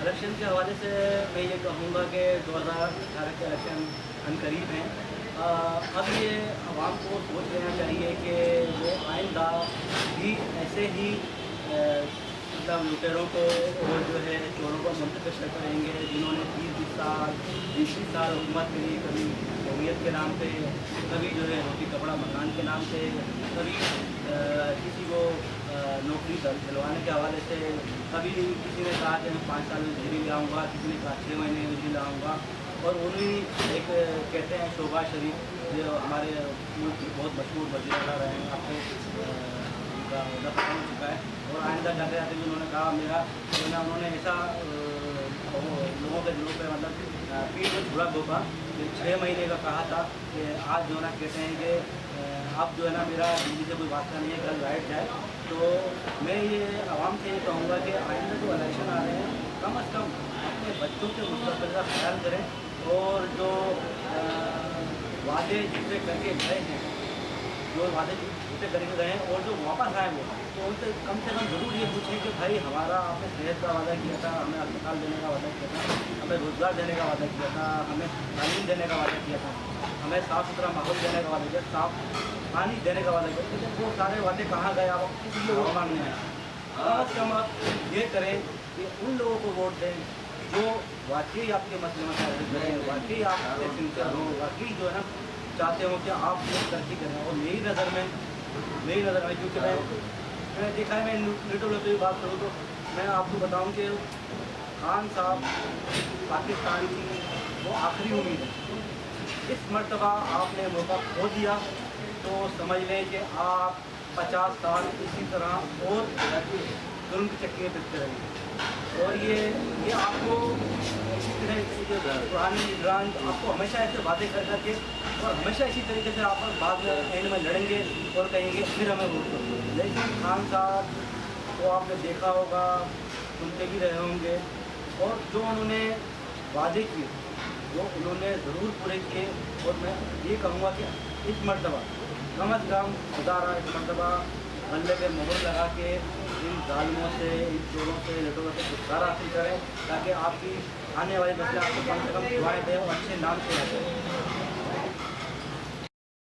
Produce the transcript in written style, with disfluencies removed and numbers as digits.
Election के हवाले से मैं ये कहूँगा कि 2018 के इलेक्शन अनकरीब हैं। अब ये आवाम को सोच लेना चाहिए कि वो आइंदा भी ऐसे ही मतलब लुटेरों को और जो है चोरों को मुंतकिल करते रहेंगे, जिन्होंने 30-20 साल 20-20 साल हुकूमत करी, कभी कौमियत के नाम पे, कभी जो है रोटी कपड़ा मकान के नाम पे, कभी किसी को नौकरी दिलवाने के हवाले से, कभी किसी ने कहा कि मैं 5 साल में बिजली लाऊँगा, किसी ने कहा 6 महीने में बिजली लाऊँगा। और उन्हीं एक कहते हैं शहबाज शरीफ, जो हमारे मुल्क की बहुत मशहूर वज़ीर आला रहे हैं, आपको उनका अहदा ख़त्म हो चुका है। और आइंदा जाते जाते भी उन्होंने कहा मेरा जो ना, उन्होंने ऐसा लोगों के दिलों पे मतलब पीठ में छुरा घोंपा कि 6 महीने का कहा था कि आज जो है ना कहते हैं कि अब जो है ना मेरा बिजली से कोई वास्ता नहीं है, कल लाइट जाए। तो मैं ये आवाम से ये कहूँगा कि आइंदा जो इलेक्शन आ रहे हैं, कम अज़ कम अपने बच्चों के मुस्तक़बिल का ख्याल करें, और जो वादे झूठे करके गए हैं, जो वादे झूठे करके गए हैं और जो वापस आए वो, तो उनसे कम से कम ज़रूर ये पूछें कि भाई हमारा आपने सेहत का वादा किया था, हमें अस्पताल देने का वादा किया था, हमें रोज़गार देने का वादा किया था, हमें तालीम देने का वादा किया था, हमें साफ़ सुथरा माहौल देने का वादा किया, साफ़ पानी देने का वादा किया, लेकिन वो सारे वादे कहाँ गए? आप किसी को वोट मांगने आए। कम अज़ कम आप ये करें कि उन लोगों को वोट दें जो वाकई आपके मसले मसाइल करें, वाकई आपसे सिंसियर हों, वाकई जो है ना चाहते हो कि आप ये तरक्की करें। और मेरी नज़र में क्योंकि मैंने देखा है, मैं लिटरली की बात करूँ तो मैं आपको बताऊं कि खान साहब पाकिस्तान की वो आखिरी उम्मीद है। इस मर्तबा आपने मौका खो दिया तो समझ लें कि आप 50 साल इसी तरह और जुल्म की चक्की में पिसते रहेंगे। और ये आपको इसी तरह पुरानी निगरान आपको हमेशा ऐसे वादे कर करके और हमेशा इसी तरीके से आप बाद में एंड में लड़ेंगे और कहेंगे फिर हमें वोट करो। लेकिन खान साहब को आपने देखा होगा, सुनते भी रहे होंगे, और जो उन्होंने वादे किए वो उन्होंने ज़रूर पूरे किए। और मैं ये कहूँगा कि इस मरतबा कम अज़ कम खुदारा इस मरतबा गले पे मोहर लगा के इन जालिमों से, इन चोरों से, लटोरों से छुटकारा हासिल करें, ताकि आपकी आने वाली नस्लें आपको कम से कम दुआएं दें और अच्छे नाम से रहें।